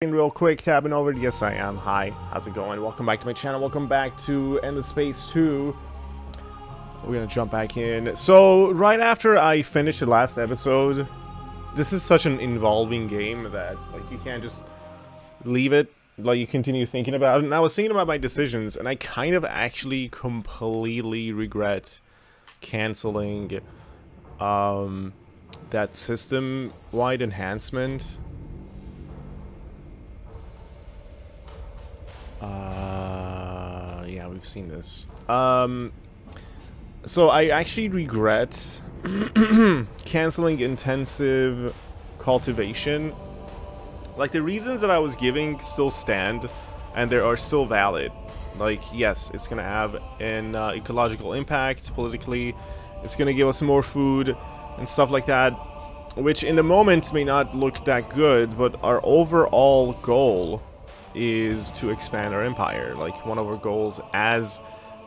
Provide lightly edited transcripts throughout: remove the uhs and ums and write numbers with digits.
Real quick, tabbing over. Yes, I am. Hi, how's it going? Welcome back to my channel. Welcome back to Endless Space 2. We're gonna jump back in. So, right after I finished the last episode, this is such an involving game that, like, you can't just leave it. Like, you continue thinking about it. And I was thinking about my decisions, and I kind of actually completely regret canceling that system-wide enhancement. Yeah, we've seen this. So I actually regret canceling intensive cultivation. Like, the reasons that I was giving still stand, and they are still valid. Like, yes, it's gonna have an ecological impact politically. It's gonna give us more food and stuff like that, which in the moment may not look that good, but our overall goal is to expand our empire. Like, one of our goals as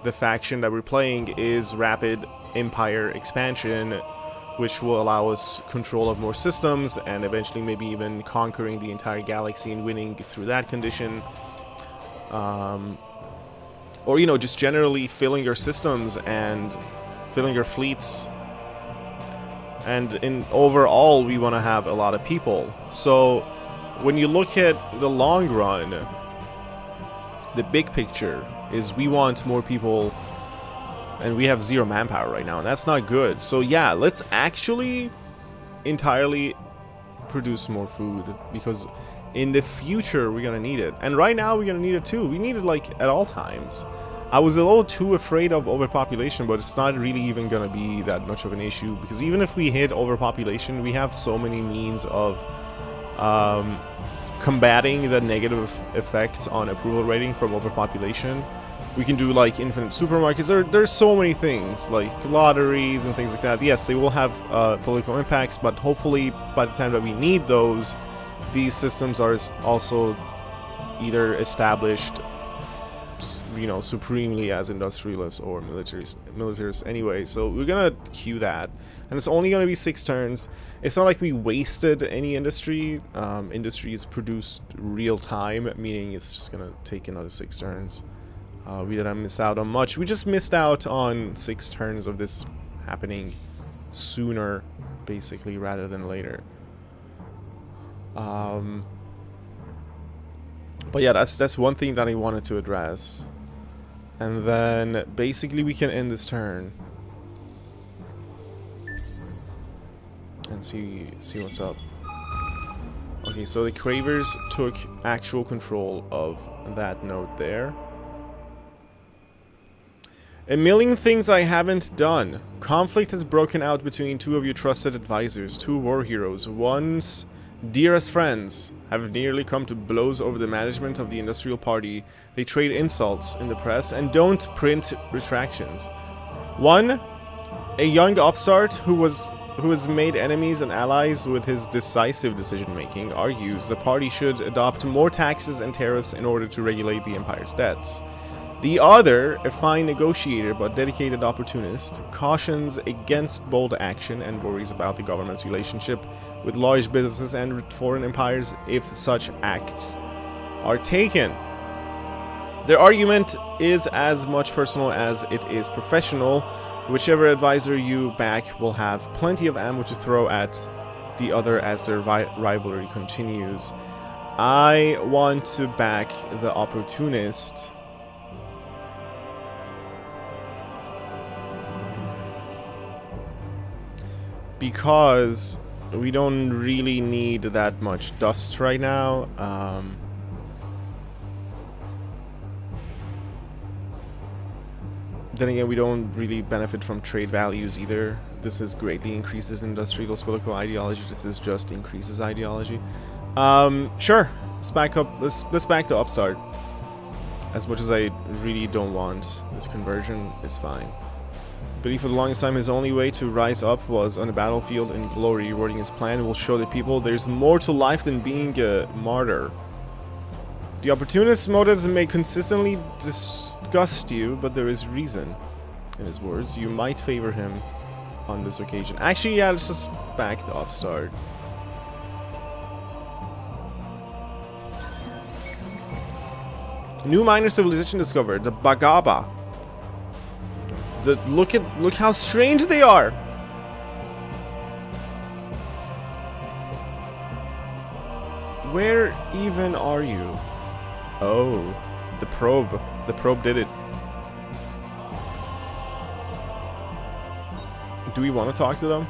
the faction that we're playing is rapid empire expansion, which will allow us control of more systems and eventually maybe even conquering the entire galaxy and winning through that condition. Or, you know, just generally filling your systems and filling your fleets. And in overall, we want to have a lot of people. So when you look at the long run, the big picture is we want more people, and we have 0 manpower right now, and that's not good. So yeah, let's actually entirely produce more food, because in the future we're gonna need it. And right now we're gonna need it too. We need it, like, at all times. I was a little too afraid of overpopulation, but it's not really even gonna be that much of an issue, because even if we hit overpopulation, we have so many means of combating the negative effect on approval rating from overpopulation. We can do, like, infinite supermarkets. There's so many things, like lotteries and things like that. Yes, they will have political impacts, but hopefully by the time that we need those, these systems are also either established, you know, supremely as industrialists or militarists anyway. So we're gonna queue that, and it's only gonna be 6 turns. It's not like we wasted any industry. Industry is produced real time, meaning it's just gonna take another 6 turns. We didn't miss out on much. We just missed out on 6 turns of this happening sooner, basically, rather than later. But yeah, that's one thing that I wanted to address. And then basically we can end this turn and see what's up. Okay, so the Cravers took actual control of that node there. A million things I haven't done. Conflict has broken out between 2 of your trusted advisors, 2 war heroes, once dearest friends, have nearly come to blows over the management of the Industrial Party. They trade insults in the press and don't print retractions. 1. A young upstart who has made enemies and allies with his decisive decision-making argues the party should adopt more taxes and tariffs in order to regulate the empire's debts. The other, a fine negotiator but dedicated opportunist, cautions against bold action and worries about the government's relationship with large businesses and foreign empires if such acts are taken. Their argument is as much personal as it is professional. Whichever advisor you back will have plenty of ammo to throw at the other as their rivalry continues. I want to back the opportunist. Because we don't really need that much dust right now. Then again, we don't really benefit from trade values either. This is greatly increases industrial political ideology. This is just increases ideology. Sure. Let's back up. Let's back to upstart. As much as I really don't want this conversion, is fine. But for the longest time, his only way to rise up was on a battlefield in glory. Rewarding his plan will show the people there's more to life than being a martyr. The opportunist's motives may consistently disgust you, but there is reason. In his words, you might favor him on this occasion. Actually, yeah, let's just back the upstart. New minor civilization discovered, the Bagaba. Look how strange they are. Where even are you? Oh, the probe. The probe did it. Do we want to talk to them?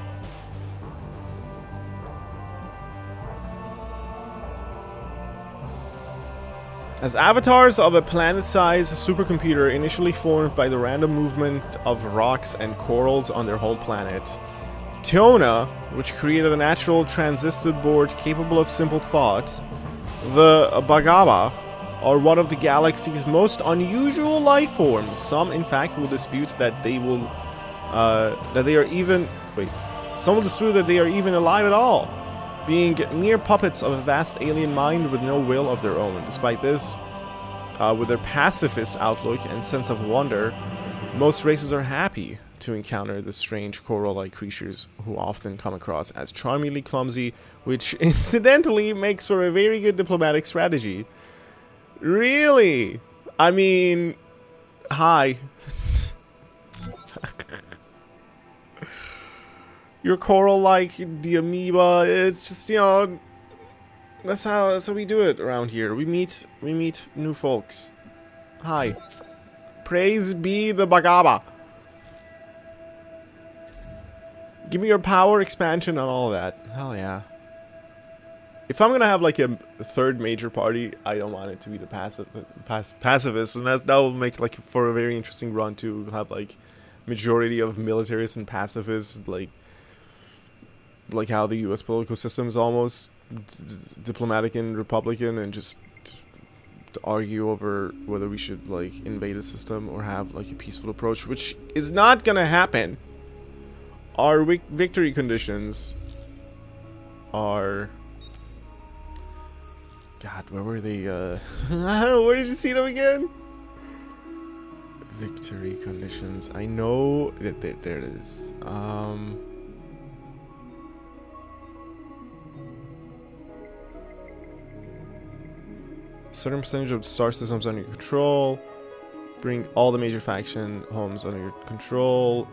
As avatars of a planet-sized supercomputer initially formed by the random movement of rocks and corals on their home planet, Tiona, which created a natural transistor board capable of simple thought, the Bagaba are one of the galaxy's most unusual life forms. Some, in fact, will dispute that they will, some will dispute that they are even alive at all, being mere puppets of a vast alien mind with no will of their own. Despite this, with their pacifist outlook and sense of wonder, most races are happy to encounter the strange coral-like creatures who often come across as charmingly clumsy, which incidentally makes for a very good diplomatic strategy. Really? I mean, hi. You're coral-like the amoeba. It's just, you know, that's how we do it around here. We meet new folks. Hi. Praise be the Bagaba. Give me your power expansion and all that. Hell yeah. If I'm gonna have like a third major party, I don't want it to be the pacifists, and that will make like for a very interesting run to have like majority of militarists and pacifists, like how the U.S. political system is almost diplomatic and Republican, and just to argue over whether we should like invade a system or have like a peaceful approach, which is not gonna happen. Our victory conditions are... God, where were they? Where did you see them again? Victory conditions. I know that there it is. Certain percentage of star systems under your control. Bring all the major faction homes under your control.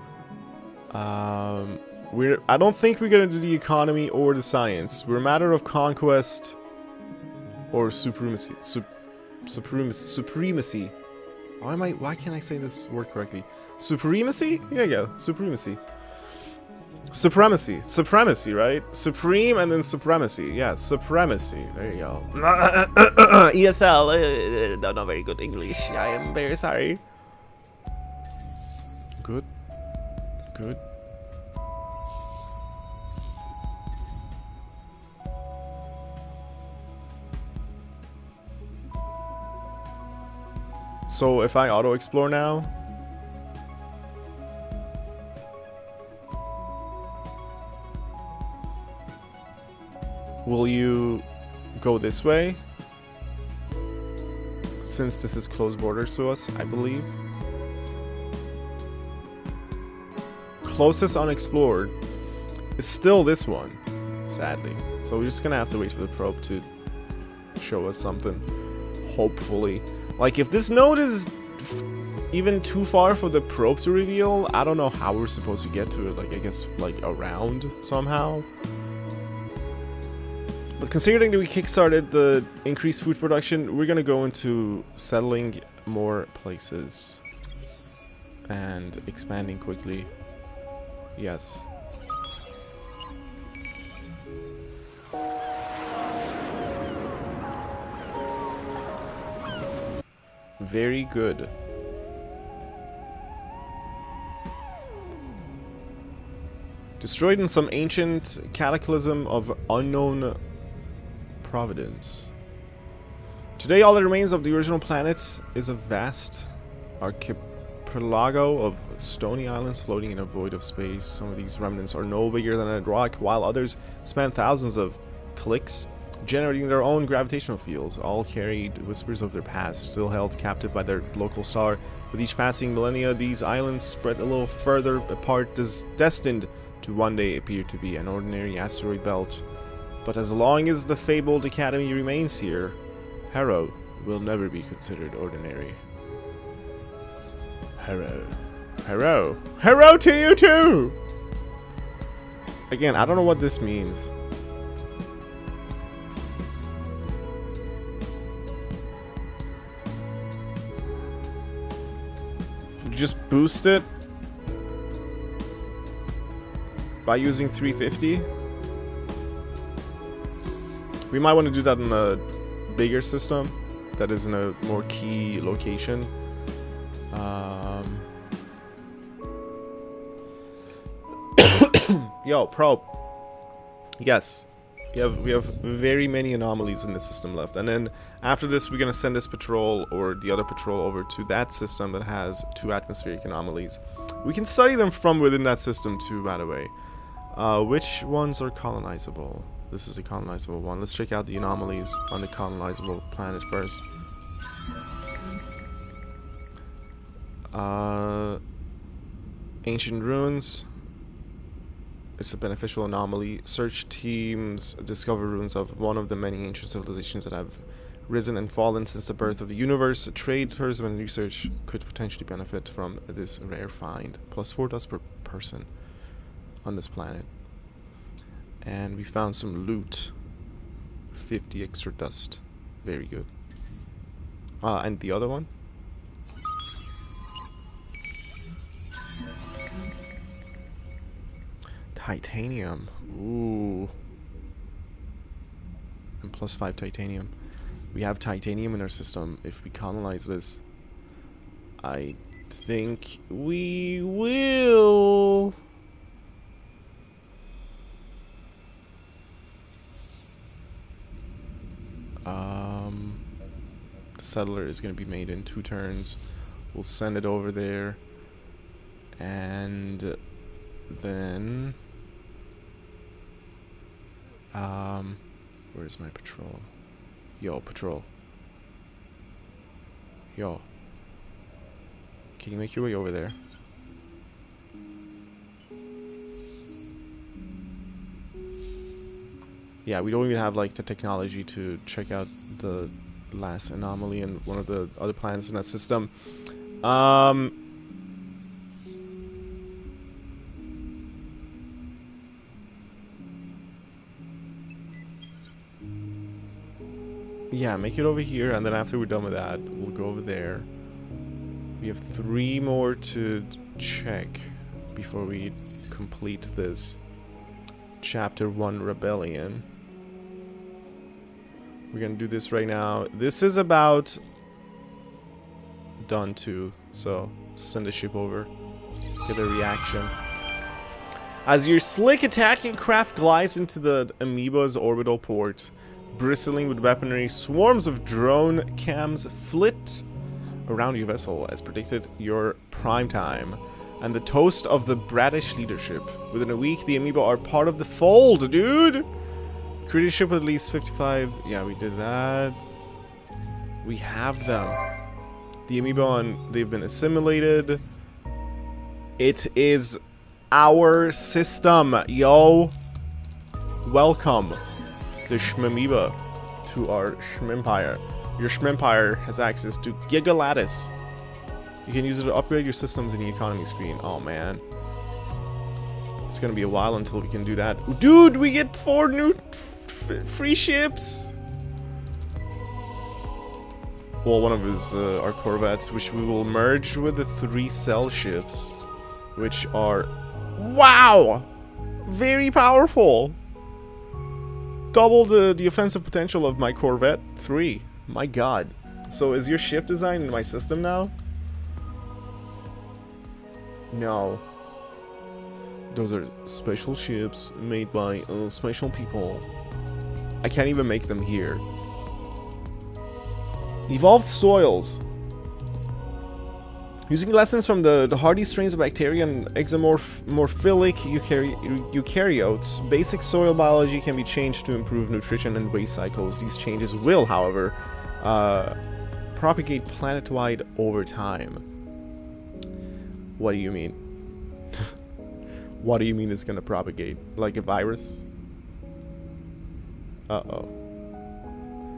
I don't think we're gonna do the economy or the science. We're a matter of conquest or supremacy. Supremacy. Why can't I say this word correctly? Supremacy? Yeah, supremacy. Supremacy, right? Supreme and then supremacy. Yeah, supremacy. There you go. ESL. Not very good English. I am very sorry. Good. So if I auto-explore now... Will you go this way? Since this is close borders to us, I believe. Closest unexplored is still this one, sadly. So we're just gonna have to wait for the probe to show us something. Hopefully. Like, if this node is even too far for the probe to reveal, I don't know how we're supposed to get to it. Like, I guess, like, around somehow. But considering that we kickstarted the increased food production, we're gonna go into settling more places. And expanding quickly. Yes. Very good. Destroyed in some ancient cataclysm of unknown providence. Today, all that remains of the original planet is a vast archipelago of stony islands floating in a void of space. Some of these remnants are no bigger than a rock, while others span thousands of clicks, generating their own gravitational fields. All carried whispers of their past, still held captive by their local star. With each passing millennia, these islands spread a little further apart, destined to one day appear to be an ordinary asteroid belt. But as long as the fabled academy remains here, Harrow will never be considered ordinary. Hello. Hello. Hello to you too! Again, I don't know what this means. Just boost it by using 350. We might want to do that in a bigger system that is in a more key location. Yo, probe. Yes. We have very many anomalies in the system left. And then after this, we're going to send this patrol or the other patrol over to that system that has 2 atmospheric anomalies. We can study them from within that system too, by the way. Which ones are colonizable? This is a colonizable one. Let's check out the anomalies on the colonizable planet first. Ancient ruins. It's a beneficial anomaly. Search teams discover ruins of one of the many ancient civilizations that have risen and fallen since the birth of the universe. Trade, tourism, and research could potentially benefit from this rare find. Plus 4 dust per person on this planet. And we found some loot. 50 extra dust. Very good. And the other one? Titanium. Ooh. And plus 5 titanium. We have titanium in our system. If we colonize this, I think we will. The settler is going to be made in 2 turns. We'll send it over there. And then where's my patrol? Yo, patrol. Yo. Can you make your way over there? Yeah, we don't even have like the technology to check out the last anomaly in one of the other planets in that system. Yeah, make it over here, and then after we're done with that, we'll go over there. We have 3 more to check before we complete this Chapter 1 Rebellion. We're gonna do this right now. This is about done too, so send the ship over. Get a reaction. As your slick attacking craft glides into the amoeba's orbital port, bristling with weaponry, swarms of drone cams flit around your vessel. As predicted, your prime time and the toast of the British leadership. Within a week, the amoeba are part of the fold, dude! Create a ship with at least 55... Yeah, we did that. We have them. The amoeba, they've been assimilated. It is our system, yo! Welcome, the Shmamoeba, to our Shmempire. Your Shmempire has access to Gigalattice. You can use it to upgrade your systems in the economy screen. Oh man, it's gonna be a while until we can do that. Dude, we get 4 new free ships. Well, one of his our corvettes, which we will merge with the 3 cell ships, which are, wow, very powerful. Double the offensive potential of my Corvette 3. My god. So is your ship design in my system now? No. Those are special ships made by special people. I can't even make them here. Evolved soils. Using lessons from the hardy strains of bacteria and exomorphilic eukaryotes, basic soil biology can be changed to improve nutrition and waste cycles. These changes will, however, propagate planet-wide over time. What do you mean? What do you mean it's gonna propagate? Like a virus? Uh-oh.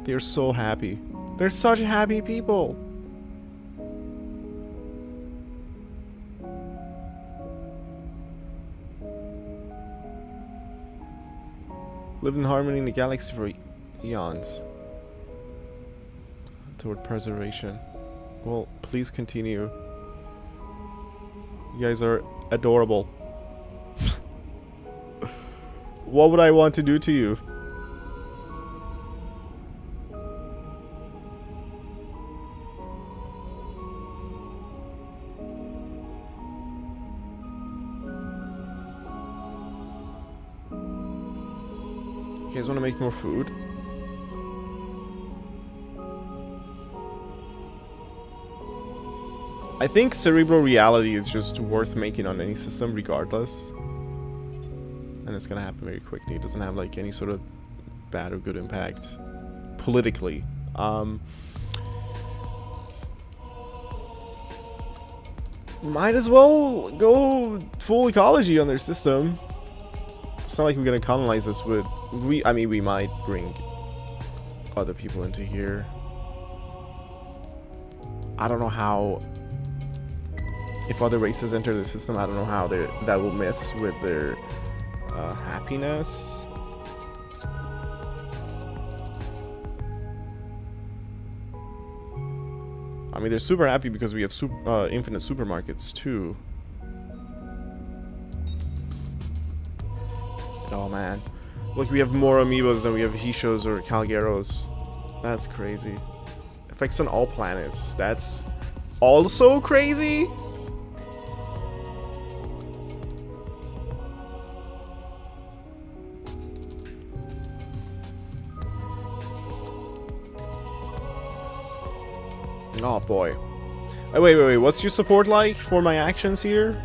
They're so happy. They're such happy people. Lived in harmony in the galaxy for eons. Toward preservation. Well, please continue. You guys are adorable. What would I want to do to you? You guys want to make more food? I think cerebral reality is just worth making on any system regardless. And it's gonna happen very quickly. It doesn't have like any sort of bad or good impact politically. Might as well go full ecology on their system. It's not like we're gonna colonize this with... I mean, we might bring other people into here. I don't know how... If other races enter the system, I don't know how that will mess with their happiness. I mean, they're super happy because we have infinite supermarkets too. Oh man, look, we have more amiibos than we have Hishos or Calgeros. That's crazy. Effects on all planets. That's also crazy. Oh boy. Wait. What's your support like for my actions here?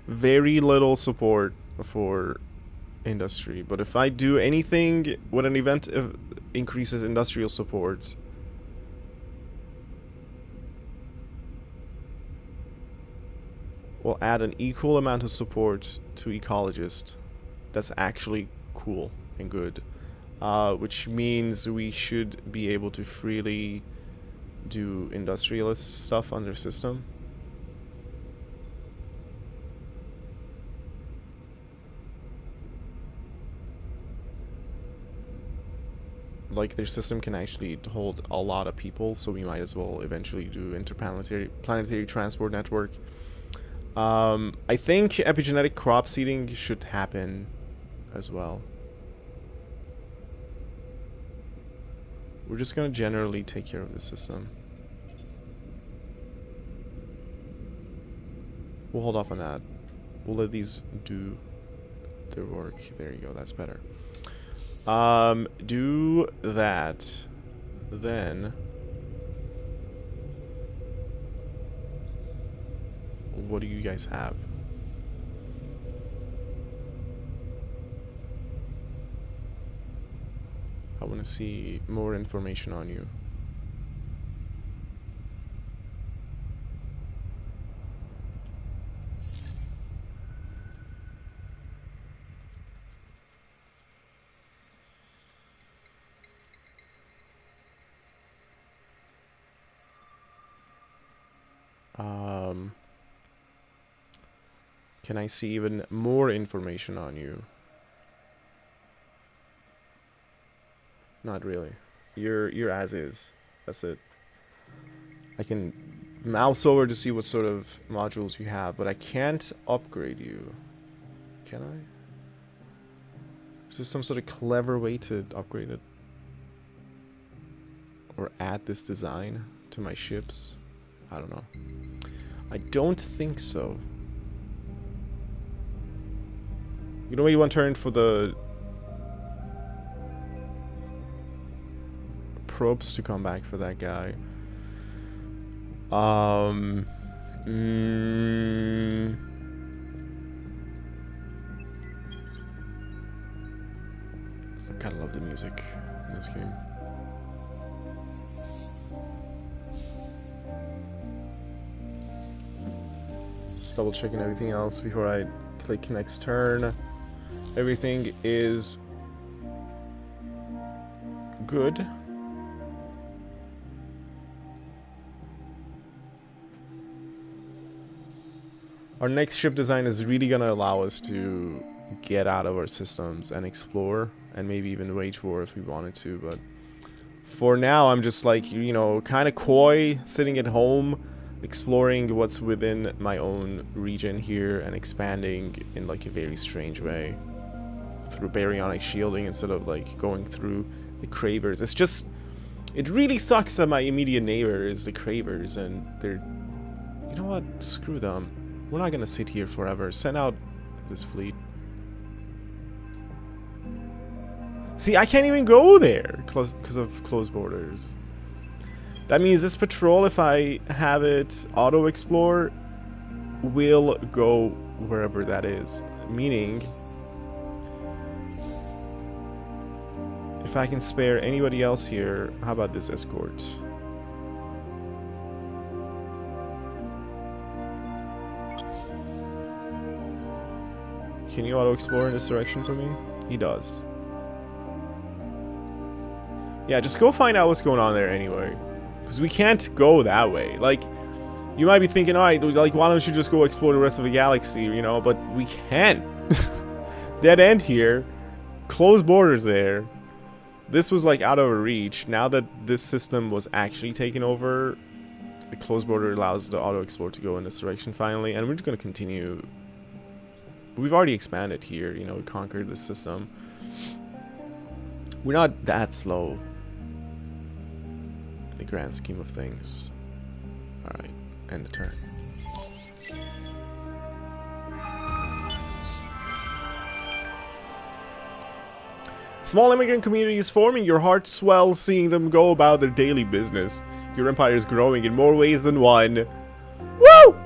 Very little support for industry. But if I do anything with an event increases industrial support, we'll add an equal amount of support to ecologist. That's actually cool and good. Which means we should be able to freely do industrialist stuff on their system. Like, their system can actually hold a lot of people, so we might as well eventually do planetary transport network. I think epigenetic crop seeding should happen as well. We're just gonna generally take care of the system. We'll hold off on that. We'll let these do their work. There you go, that's better. Do that. Then what do you guys have? I want to see more information on you. Can I see even more information on you? Not really. You're as is. That's it. I can mouse over to see what sort of modules you have, but I can't upgrade you. Can I? Is there some sort of clever way to upgrade it? Or add this design to my ships? I don't know. I don't think so. You know what, you want to turn for the probes to come back for that guy. I kinda love the music in this game. Just double checking everything else before I click next turn. Everything is good. Our next ship design is really gonna allow us to get out of our systems and explore, and maybe even wage war if we wanted to, but for now I'm just like, you know, kind of coy, sitting at home, exploring what's within my own region here and expanding in like a very strange way through baryonic shielding instead of like going through the cravers. It's just, it really sucks that my immediate neighbor is the cravers and they're, you know what, screw them. We're not gonna sit here forever. Send out this fleet. See, I can't even go there because of closed borders. That means this patrol, if I have it auto-explore, will go wherever that is. Meaning, if I can spare anybody else here, how about this escort? Can you auto-explore in this direction for me? He does. Yeah, just go find out what's going on there anyway. Because we can't go that way. Like, you might be thinking, alright, like, why don't you just go explore the rest of the galaxy, you know? But we can't. Dead end here. Closed borders there. This was, like, out of reach. Now that this system was actually taken over, the closed border allows the auto-explore to go in this direction finally. And we're just going to continue. We've already expanded here, you know, we conquered the system. We're not that slow in the grand scheme of things. Alright, end the turn. Small immigrant community is forming. Your heart swells seeing them go about their daily business. Your empire is growing in more ways than one. Woo!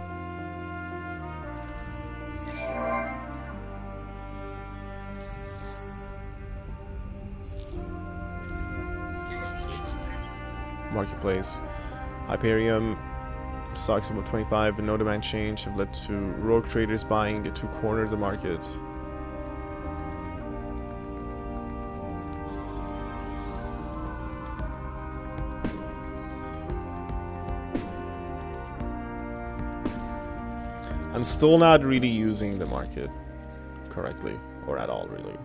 Marketplace. Hyperium stocks about 25 and no demand change have led to rogue traders buying to corner the market. I'm still not really using the market correctly, or at all really.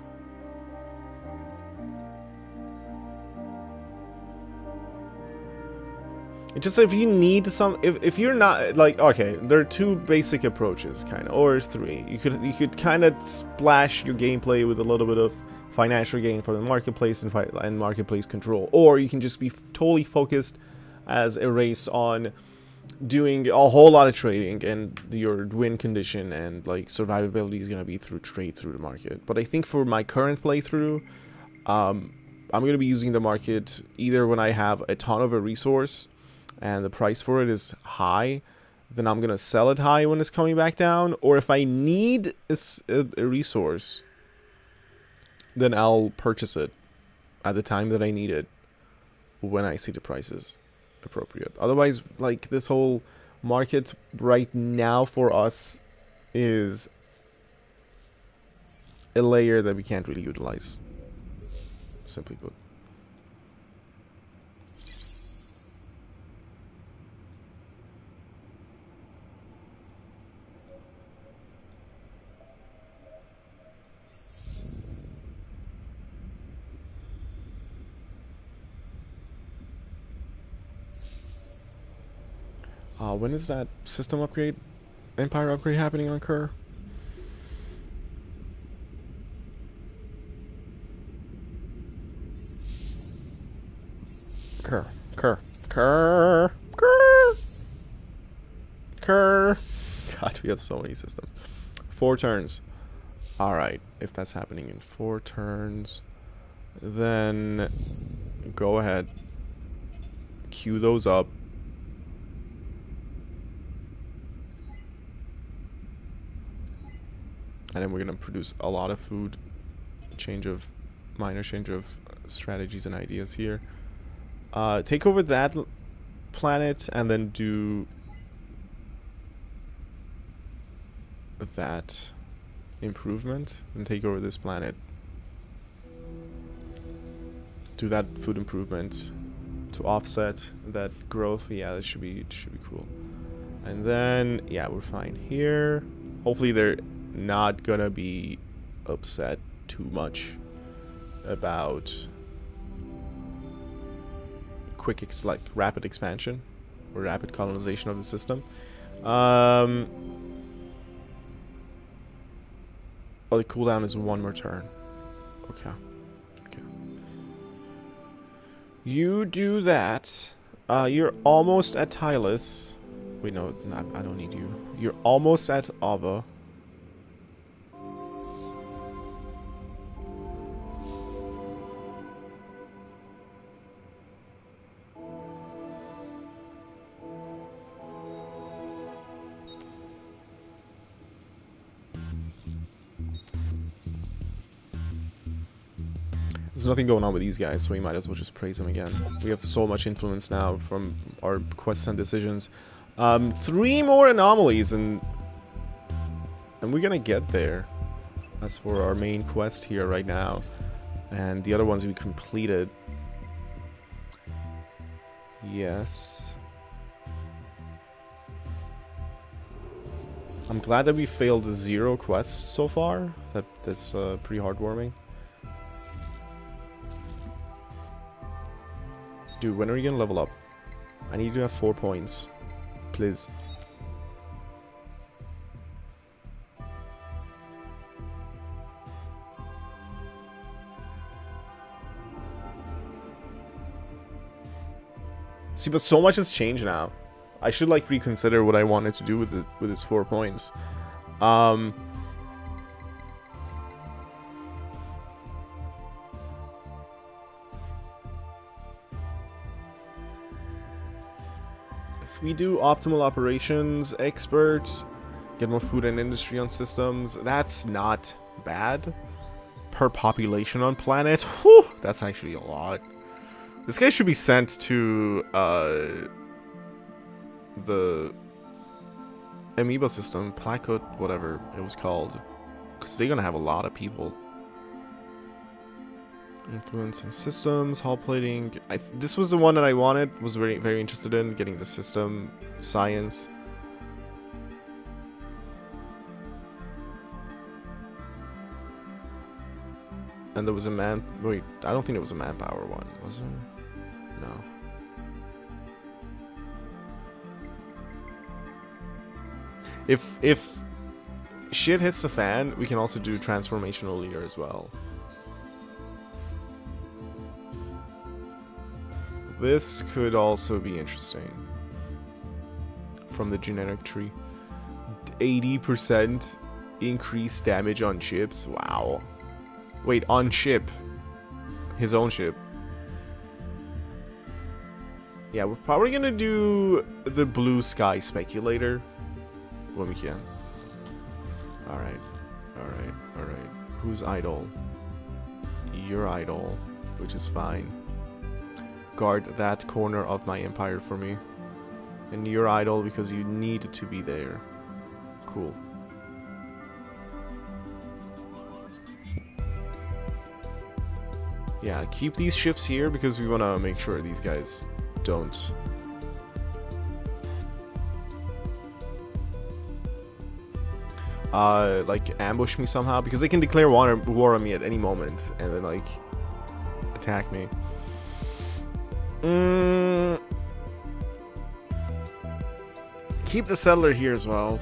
It's just if you need some, if you're not like, okay, there are two basic approaches, kind of, or three. You could kind of splash your gameplay with a little bit of financial gain for the marketplace and marketplace control, or you can just be totally focused as a race on doing a whole lot of trading, and your win condition and like survivability is gonna be through trade through the market. But I think for my current playthrough, I'm gonna be using the market either when I have a ton of a resource and the price for it is high, then I'm gonna sell it high when it's coming back down, or if I need a resource, then I'll purchase it at the time that I need it when I see the prices appropriate. Otherwise, like, this whole market right now for us is a layer that we can't really utilize, simply put. When is that system upgrade, empire upgrade happening on Kerr? Kerr. God, we have so many systems. 4 turns. Alright, if that's happening in 4 turns, then go ahead. Queue those up. And then we're going to produce a lot of food. Minor change of strategies and ideas here. Take over that planet and then do that improvement. And take over this planet. Do that food improvement to offset that growth. Yeah, that should be cool. And then, yeah, we're fine here. Hopefully they're not gonna be upset too much about like rapid expansion or rapid colonization of the system. Oh, the cooldown is 1 more turn. Okay. Okay. You do that. You're almost at Tylus. Wait, no, I don't need you. You're almost at Ava. There's nothing going on with these guys, so we might as well just praise them again. We have so much influence now from our quests and decisions. 3 more anomalies, and we're gonna get there. As for our main quest here right now. And the other ones we completed. Yes. I'm glad that we failed 0 quests so far. That's pretty heartwarming. Dude, when are you gonna level up? I need to have 4 points. Please. See, but so much has changed now. I should like reconsider what I wanted to do with his 4 points. If we do optimal operations, expert, get more food and industry on systems, that's not bad. Per population on planet, whew, that's actually a lot. This guy should be sent to the amoeba system, Placot, whatever it was called, because they're gonna have a lot of people. Influence in systems, hull plating. This was the one that I wanted. Was very interested in getting the system science. And there was a wait, I don't think it was a manpower one, was there? No. If shit hits the fan, we can also do transformational leader as well. This could also be interesting. From the genetic tree. 80% increased damage on ships. Wow. Wait, on ship. His own ship. Yeah, we're probably gonna do the blue sky speculator when we can. Alright. Alright. Alright. Who's idle? You're idle, which is fine. Guard that corner of my empire for me. And you're idle because you need to be there. Cool. Yeah, keep these ships here because we want to make sure these guys don't. Like, ambush me somehow, because they can declare war on me at any moment, and then, like, attack me. Keep the settler here as well,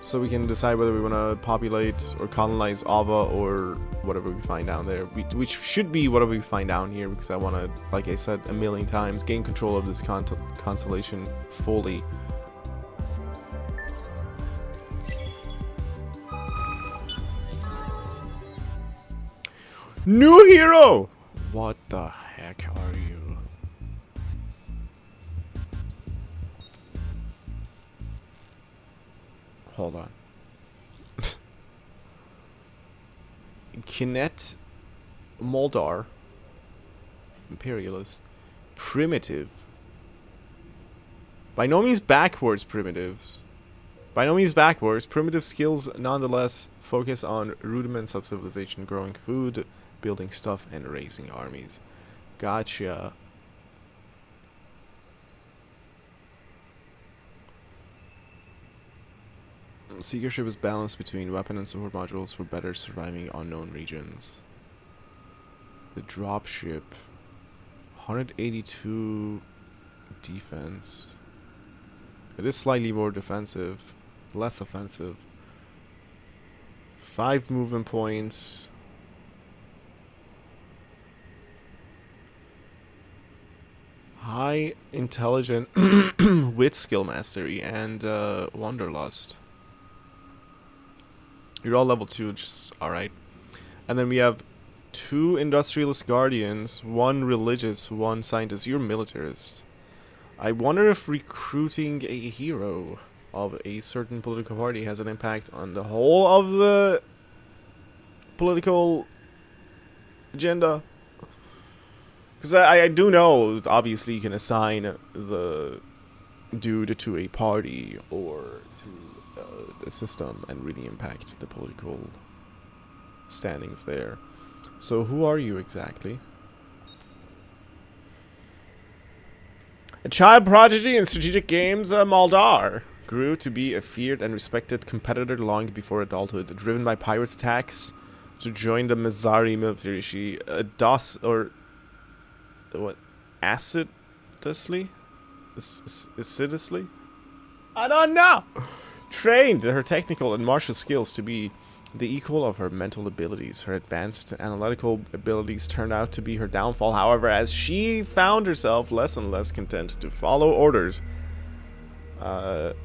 so we can decide whether we want to populate or colonize Ava or whatever we find down there. Which should be whatever we find down here, because I want to, like I said a million times, gain control of this constellation fully. New hero! What the heck are you? Hold on. Kinet Moldar. Imperialist. Primitive. By no means backwards primitives. By no means backwards. Primitive skills nonetheless focus on rudiments of civilization, growing food, building stuff, and raising armies. Gotcha. Seeker ship is balanced between weapon and support modules for better surviving unknown regions. The drop ship, 182 defense. It is slightly more defensive, less offensive. 5 movement points. High intelligent wit skill mastery and wanderlust. You're all level 2, which is alright. And then we have 2 industrialist guardians, 1 religious, 1 scientist. You're militarists. I wonder if recruiting a hero of a certain political party has an impact on the whole of the political agenda. Because I do know, obviously, you can assign the dude to a party or to a system and really impact the political standings there. So who are you exactly? A child prodigy in strategic games, Maldar grew to be a feared and respected competitor long before adulthood. Driven by pirate attacks to join the Mazari military, she assiduously? I don't know! Trained her technical and martial skills to be the equal of her mental abilities. Her advanced analytical abilities turned out to be her downfall, however, as she found herself less and less content to follow orders that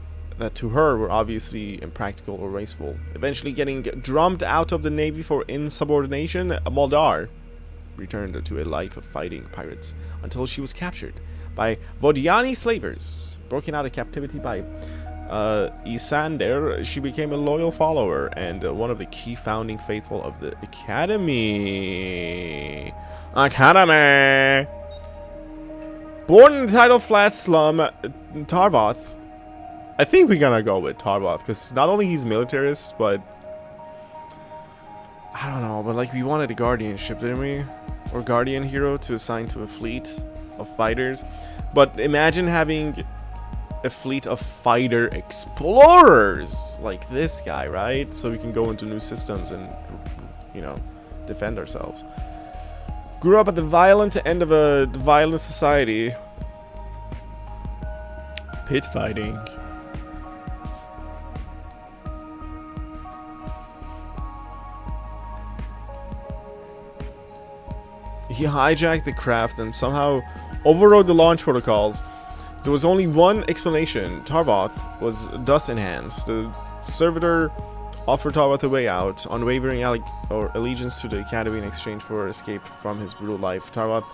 to her were obviously impractical or wasteful. Eventually getting drummed out of the Navy for insubordination, Moldar returned to a life of fighting pirates until she was captured by Vodiani slavers. Broken out of captivity by Isander, she became a loyal follower and one of the key founding faithful of the Academy. Born in the tidal flat slum, Tarvoth. I think we're gonna go with Tarvoth because not only he's militarist, but I don't know, but like we wanted a guardianship, didn't we? Or guardian hero to assign to a fleet of fighters. But imagine having a fleet of fighter explorers like this guy, right? So we can go into new systems and, you know, defend ourselves. Grew up at the violent end of a violent society. Pit fighting. He hijacked the craft and somehow overrode the launch protocols. There was only one explanation. Tarvoth was dust enhanced. The servitor offered Tarvoth a way out, unwavering allegiance to the Academy in exchange for escape from his brutal life. Tarvoth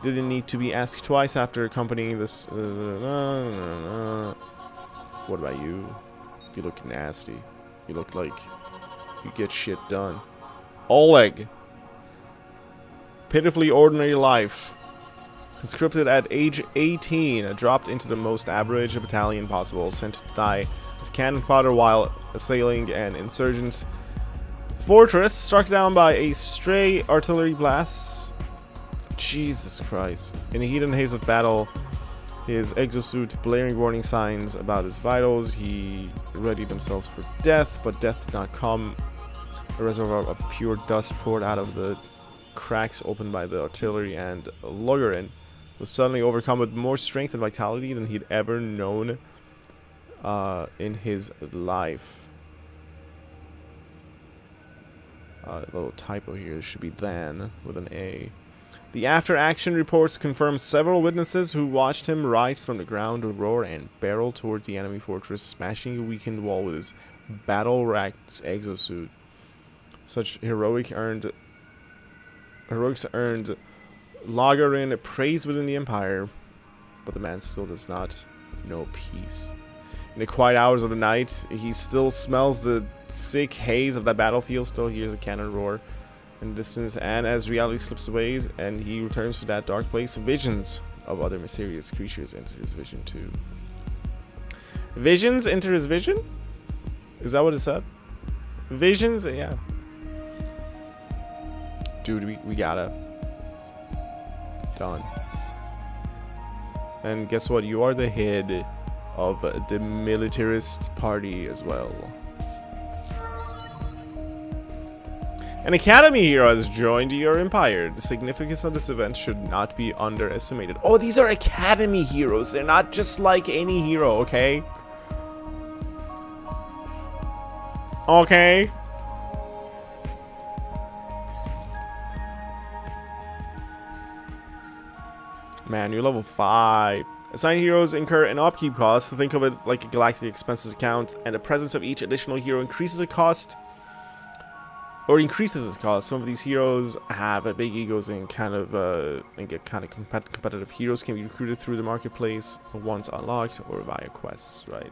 didn't need to be asked twice after accompanying this. What about you? You look nasty. You look like you get shit done. Oleg. Pitifully ordinary life. Conscripted at age 18, dropped into the most average battalion possible, sent to die as cannon fodder while assailing an insurgent fortress, struck down by a stray artillery blast. Jesus Christ. In the heat and haze of battle, his exosuit blaring warning signs about his vitals, he readied himself for death, but death did not come. A reservoir of pure dust poured out of the cracks opened by the artillery, and Logarin was suddenly overcome with more strength and vitality than he'd ever known in his life. A little typo here. It should be than with an A. The after-action reports confirm several witnesses who watched him rise from the ground, roar, and barrel toward the enemy fortress, smashing a weakened wall with his battle-racked exosuit. Such heroics earned Logarin praise within the Empire, but the man still does not know peace. In the quiet hours of the night, he still smells the sick haze of that battlefield, still hears a cannon roar in the distance, and as reality slips away and he returns to that dark place, visions of other mysterious creatures enter his vision too. Visions enter his vision? Is that what it said? Visions? Yeah. Dude, we gotta. Done. And guess what? You are the head of the militarist party as well. An academy hero has joined your empire. The significance of this event should not be underestimated. Oh, these are academy heroes. They're not just like any hero, okay? Okay. Man, you're level 5. Assigned heroes incur an upkeep cost. So think of it like a galactic expenses account, and the presence of each additional hero increases the cost. Or increases its cost. Some of these heroes have a big egos and get kind of competitive. Heroes can be recruited through the marketplace once unlocked or via quests, right?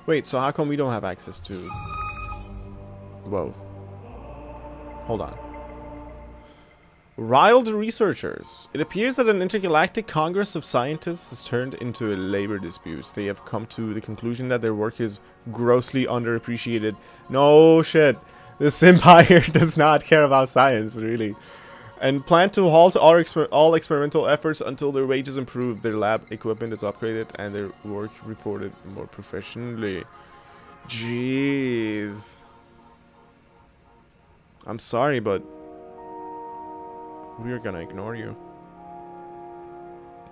Wait, so how come we don't have access to... Whoa. Hold on. Riled researchers. It appears that an intergalactic congress of scientists has turned into a labor dispute. They have come to the conclusion that their work is grossly underappreciated. No shit. This empire does not care about science, really. And plan to halt all experimental efforts until their wages improve, their lab equipment is upgraded, and their work reported more professionally. Jeez. I'm sorry, but we are gonna ignore you.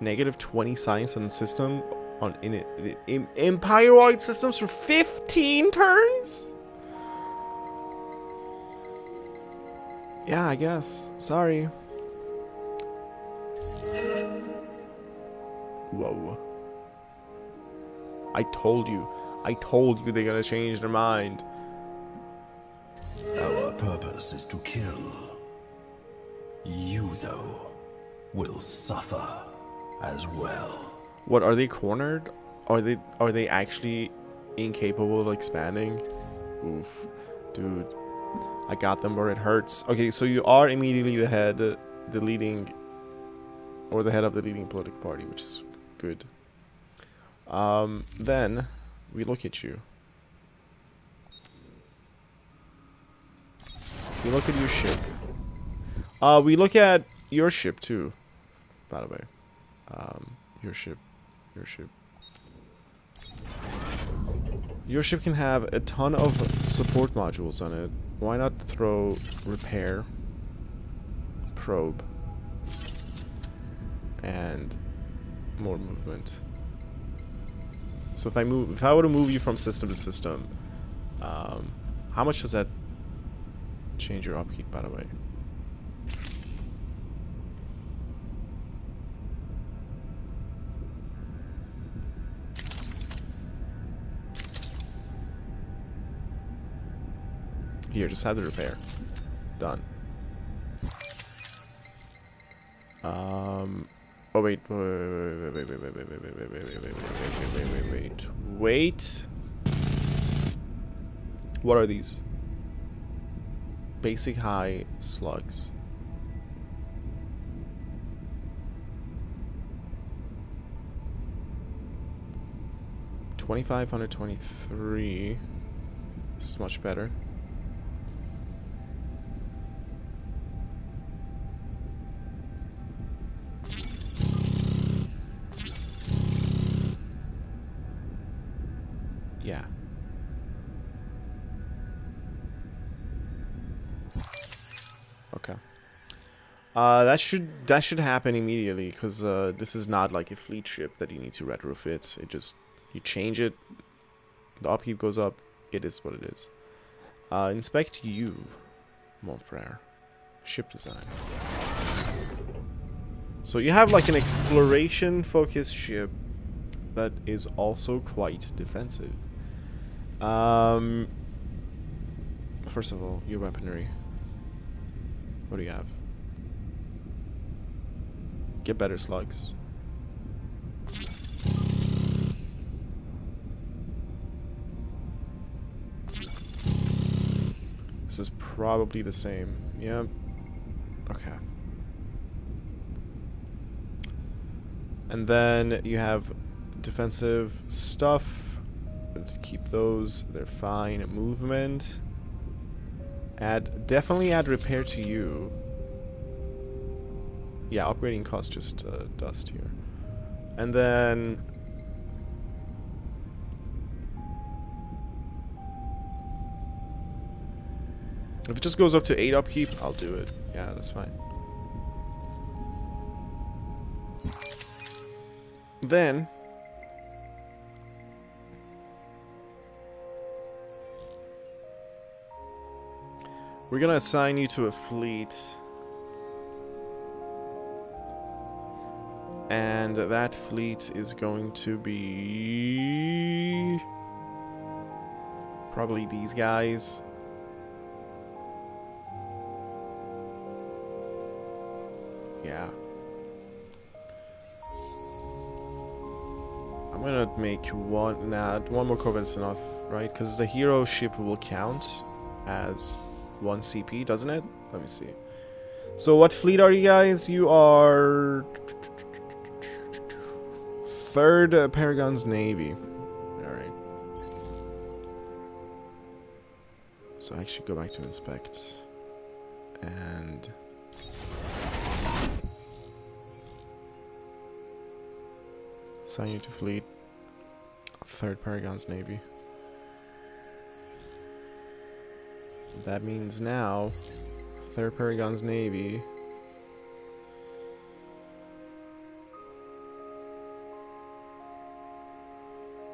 Negative 20 science on the system on in empire-wide systems for 15 turns? Yeah, I guess. Sorry. Whoa. I told you they're gonna change their mind. Our purpose is to kill. You, though, will suffer as well. What, are they cornered? Are they actually incapable of expanding? Oof. Dude. I got them where it hurts. Okay, so you are immediately the head of the leading political party, which is good. Then we look at you. We look at your ship. We look at your ship too, by the way. Your ship. Your ship can have a ton of support modules on it. Why not throw repair, probe, and more movement? So if I were to move you from system to system, how much does that change your upkeep, by the way? Here, just have the repair. Done. Oh wait, wait. What are these? Basic high slugs. $2,523. This is much better. Yeah. Okay. That should happen immediately, because this is not like a fleet ship that you need to retrofit. It just, you change it, the upkeep goes up. It is what it is. Inspect you, mon frere. Ship design. So you have like an exploration focused ship that is also quite defensive. First of all, your weaponry. What do you have? Get better slugs. This is probably the same. Yep. Okay. And then you have defensive stuff. Let's keep those. They're fine. Movement. Definitely add repair to you. Yeah, upgrading costs just dust here. And then if it just goes up to 8 upkeep, I'll do it. Yeah, that's fine. Then we're gonna assign you to a fleet. And that fleet is going to be probably these guys. Yeah. I'm gonna make one. Nah, one more corvette's enough, right? Because the hero ship will count as 1 CP, doesn't it? Let me see. So what fleet are you guys? You are 3rd Paragon's Navy. Alright. So I should go back to inspect. And assign you to fleet. 3rd Paragon's Navy. That means now 3rd Paragon's Navy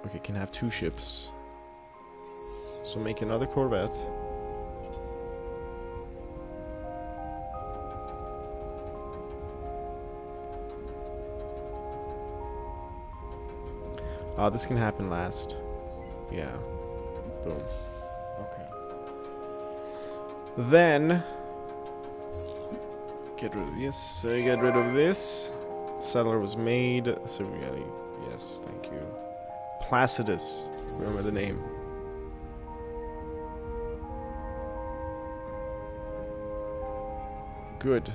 okay, can have 2 ships. So make another corvette. This can happen last. Yeah. Boom. Okay. Then get rid of this. Get rid of this. Settler was made. So we gotta. Yes, thank you. Placidus. Remember the name. Good.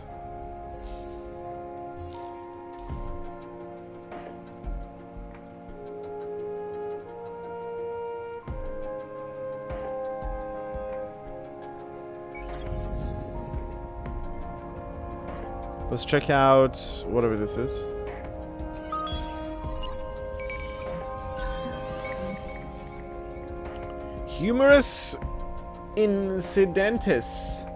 Let's check out whatever this is. Humerus incidentis.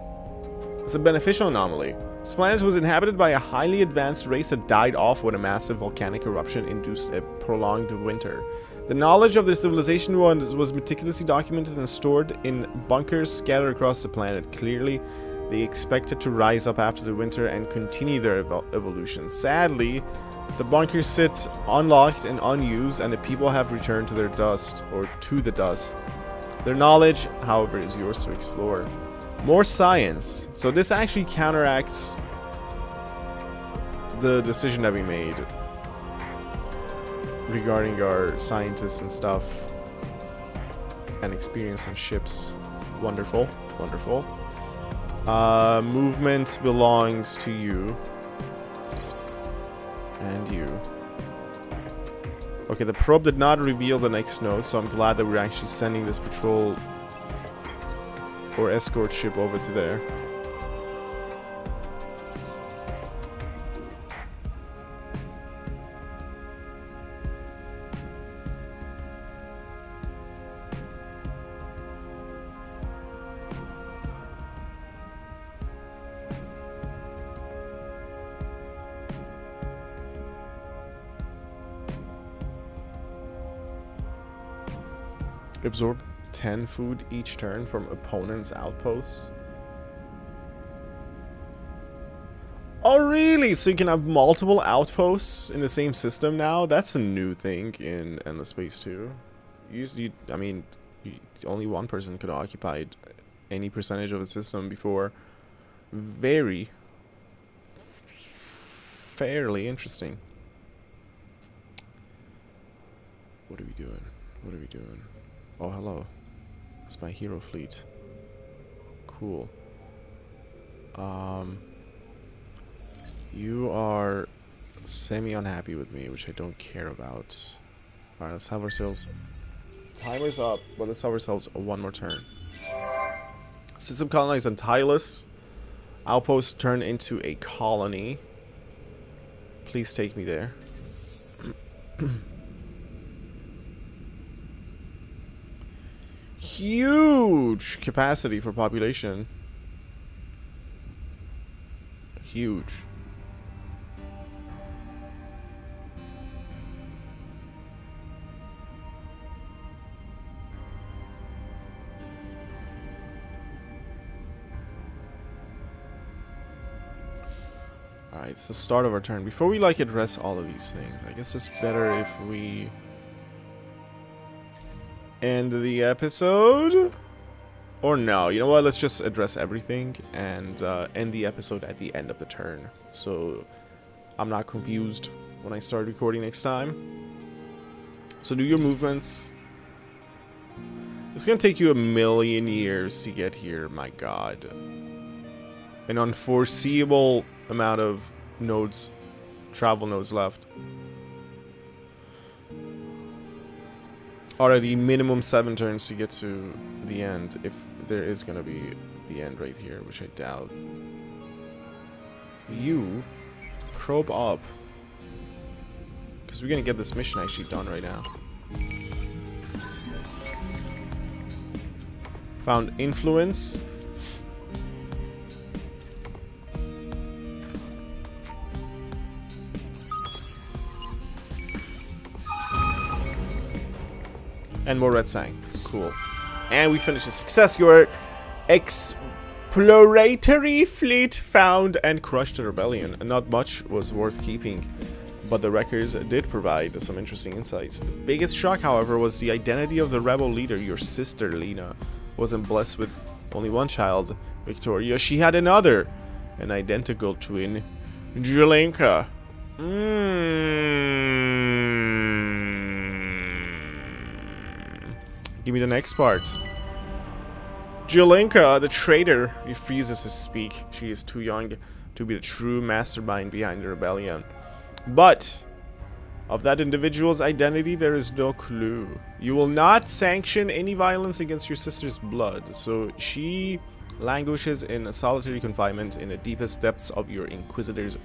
It's a beneficial anomaly. This planet was inhabited by a highly advanced race that died off when a massive volcanic eruption induced a prolonged winter. The knowledge of their civilization was meticulously documented and stored in bunkers scattered across the planet. Clearly, they expected to rise up after the winter and continue their evolution. Sadly, the bunkers sit unlocked and unused, and the people have returned to their dust, or to the dust. Their knowledge, however, is yours to explore. More science. So this actually counteracts the decision that we made regarding our scientists and stuff and experience on ships. Wonderful, wonderful. Movement belongs to you. And you. Okay, the probe did not reveal the next node, so I'm glad that we're actually sending this patrol or escort ship over to there. Absorb 10 food each turn from opponent's outposts. Oh really? So you can have multiple outposts in the same system now? That's a new thing in Endless Space 2. Usually, I mean, only one person could occupy any percentage of a system before. Fairly interesting. What are we doing? What are we doing? Oh, hello. That's my hero fleet. Cool. You are semi-unhappy with me, which I don't care about. Alright, let's have ourselves... Timer's up, but let's have ourselves one more turn. System colonized on Tylus. Outpost turned into a colony. Please take me there. Huge capacity for population. Huge. Alright, it's the start of our turn. Before we like address all of these things, I guess it's better if we end the episode. Or no, you know what? Let's just address everything and end the episode at the end of the turn. So I'm not confused when I start recording next time. So do your movements. It's gonna take you 1,000,000 years to get here, my god. An unforeseeable amount of nodes, travel nodes left. Already minimum 7 turns to get to the end, if there is gonna be the end right here, which I doubt. You probe up, because we're gonna get this mission actually done right now. Found influence. And more red sang. Cool. And we finished a success. Your exploratory fleet found and crushed the rebellion. Not much was worth keeping, but the records did provide some interesting insights. The biggest shock, however, was the identity of the rebel leader. Your sister, Lena, wasn't blessed with only one child, Victoria. She had another, an identical twin, Jelenka. Give me the next part. Jelenka, the traitor, refuses to speak. She is too young to be the true mastermind behind the rebellion. But of that individual's identity, there is no clue. You will not sanction any violence against your sister's blood, so she languishes in a solitary confinement in the deepest depths of your Inquisitor's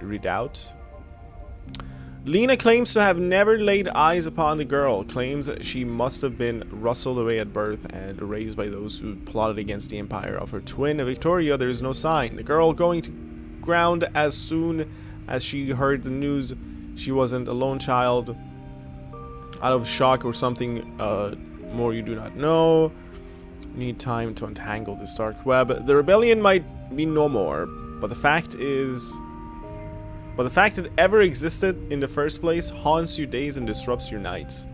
redoubt. Lena claims to have never laid eyes upon the girl, claims she must have been rustled away at birth and raised by those who plotted against the empire. Of her twin, Victoria, there is no sign. The girl going to ground as soon as she heard the news she wasn't a lone child, out of shock or something more you do not know. You need time to untangle this dark web. The rebellion might be no more, but the fact it ever existed in the first place haunts your days and disrupts your nights.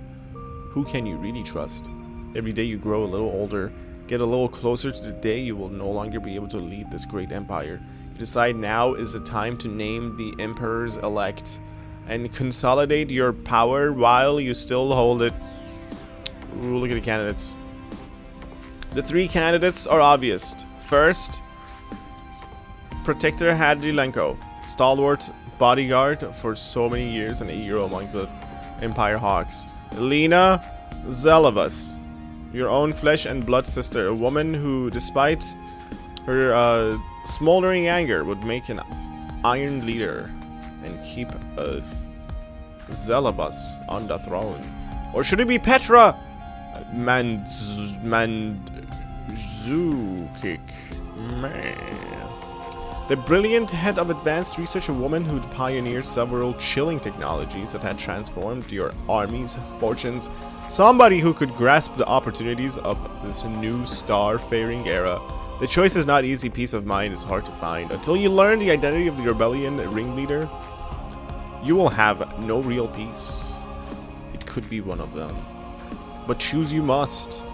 Who can you really trust? Every day you grow a little older, get a little closer to the day you will no longer be able to lead this great empire. You decide now is the time to name the emperor's elect and consolidate your power while you still hold it. Ooh, look at the candidates. The 3 candidates are obvious. First, Protector Hadrilenko, stalwart bodyguard for so many years and a hero among the Empire Hawks. Lena Zelovas, your own flesh and blood sister, a woman who, despite her smoldering anger, would make an iron leader and keep Zelovas on the throne. Or should it be Petra Mandzukik? Man. The brilliant head of advanced research, a woman who'd pioneered several chilling technologies that had transformed your army's fortunes. Somebody who could grasp the opportunities of this new star-faring era. The choice is not easy. Peace of mind is hard to find. Until you learn the identity of the rebellion ringleader, you will have no real peace. It could be one of them, but choose you must.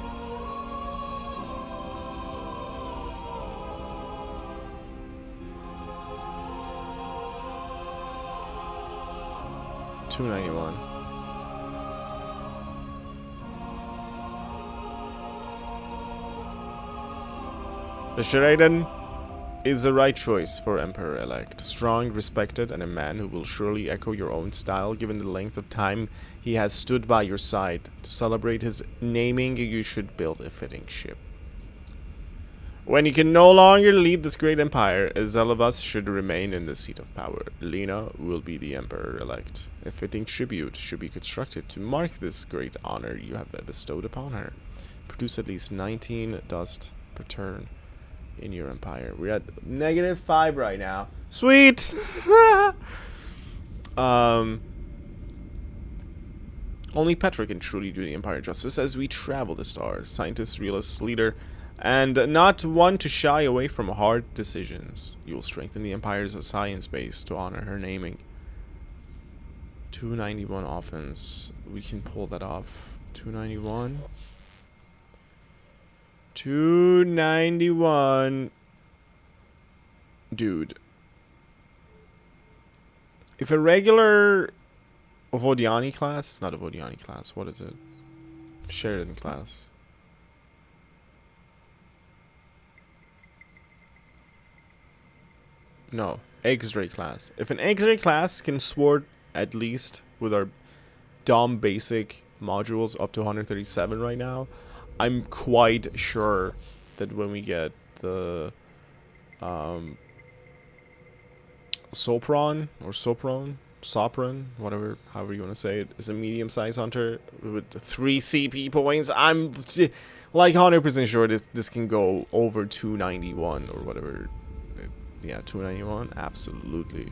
$291. The Sheridan is the right choice for Emperor-elect. Strong, respected, and a man who will surely echo your own style given the length of time he has stood by your side. To celebrate his naming, you should build a fitting ship. When you can no longer lead this great empire, a zeal of us should remain in the seat of power. Lena will be the Emperor-elect. A fitting tribute should be constructed to mark this great honor you have bestowed upon her. Produce at least 19 dust per turn in your empire. We're at -5 right now. Sweet! Only Petra can truly do the empire justice as we travel the stars. Scientist, realist, leader, and not one to shy away from hard decisions. You will strengthen the empire's science base to honor her naming. 291 offense. We can pull that off. 291. 291. Dude. If a regular Vodiani class, not a Vodiani class, what is it? Sheridan class. No, X-ray class. If an X-ray class can sword at least with our dumb basic modules up to 137 right now, I'm quite sure that when we get the Sopron or Sopron, whatever, however you want to say it, is a medium-sized hunter with 3 CP points. I'm like 100% sure that this can go over 291 or whatever. Yeah, 291, absolutely.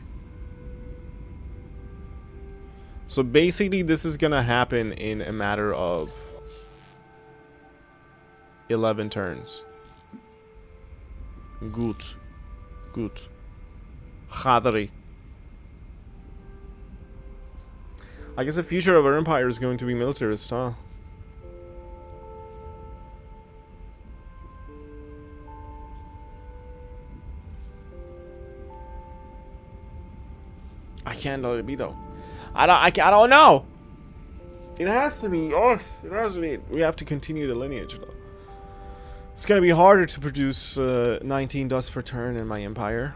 So basically, this is gonna happen in a matter of 11 turns. Good. Good. Khadri. I guess the future of our empire is going to be militarist, huh? I can't let it be though. I don't know. It has to be. Oh, it has to be. We have to continue the lineage though. It's gonna be harder to produce 19 dust per turn in my empire.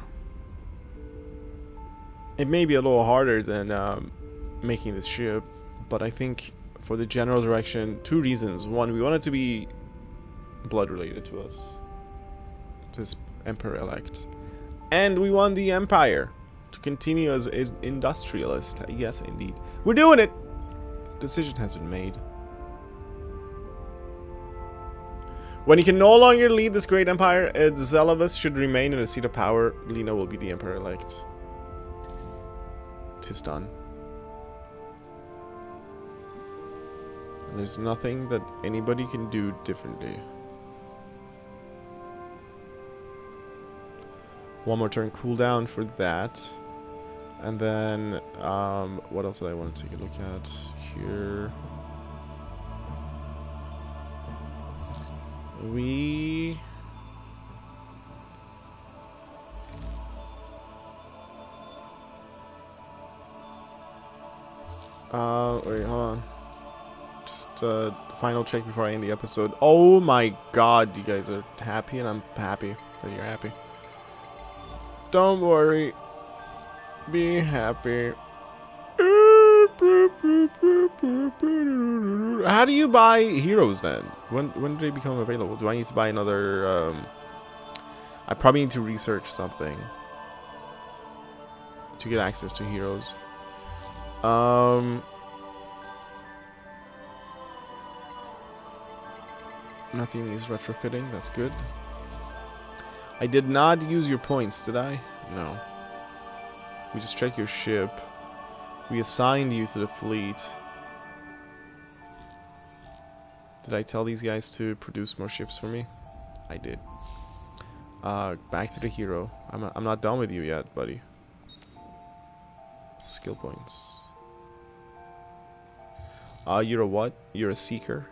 It may be a little harder than making this ship, but I think for the general direction, 2 reasons. One, we want it to be blood related to us, this Emperor-elect, and we want the empire to continue as industrialist. Yes, indeed. We're doing it! Decision has been made. When he can no longer lead this great empire, Zelovus should remain in a seat of power. Lena will be the Emperor-elect. 'Tis done. And there's nothing that anybody can do differently. One more turn cooldown for that. And then, what else did I want to take a look at here? We... wait, hold on. Just, final check before I end the episode. Oh my god, you guys are happy, and I'm happy that you're happy. Don't worry. Be happy. How do you buy heroes then? When do they become available? Do I need to buy another? I probably need to research something to get access to heroes. Nothing needs retrofitting. That's good. I did not use your points, did I? No. We just check your ship. We assigned you to the fleet. Did I tell these guys to produce more ships for me? I did. Back to the hero. I'm not done with you yet, buddy. Skill points. You're a what? You're a seeker.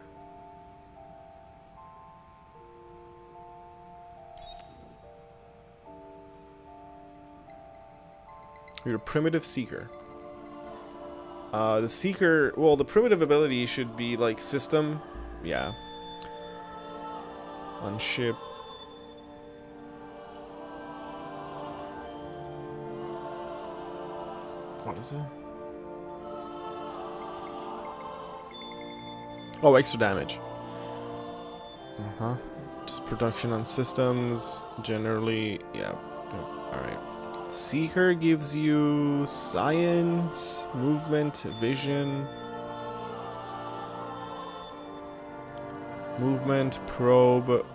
You're a primitive seeker. The seeker, well, the primitive ability should be like system, yeah. On ship. What is it? Oh, extra damage. Uh-huh. Just production on systems. Generally, yeah. Alright. Seeker gives you science, movement, vision. Movement, probe.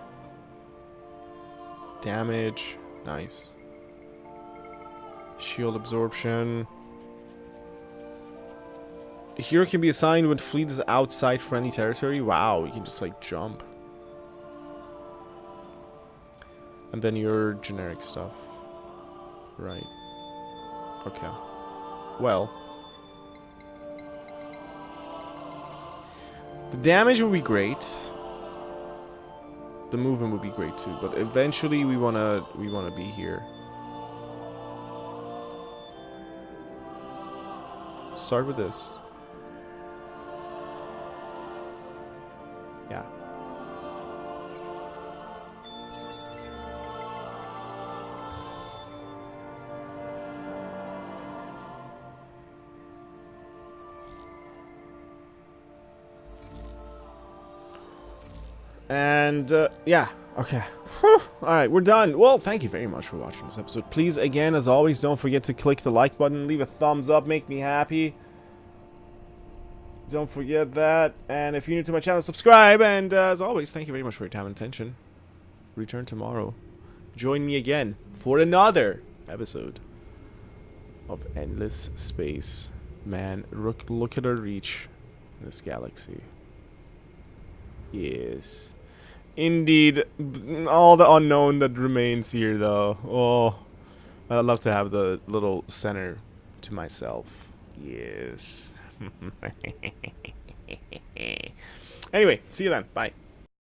Damage. Nice. Shield absorption. A hero can be assigned when fleet is outside friendly territory. Wow, you can just like jump. And then your generic stuff. Right. Okay. Well. The damage would be great. The movement would be great too, but eventually we wanna be here. Start with this. Yeah. And, yeah. Okay. Alright, we're done. Well, thank you very much for watching this episode. Please, again, as always, don't forget to click the like button. Leave a thumbs up. Make me happy. Don't forget that. And if you're new to my channel, subscribe. And, as always, thank you very much for your time and attention. Return tomorrow. Join me again for another episode of Endless Space. Man, look at our reach in this galaxy. Yes. Indeed. All the unknown that remains here, though. Oh. I'd love to have the little center to myself. Yes. Anyway, see you then. Bye.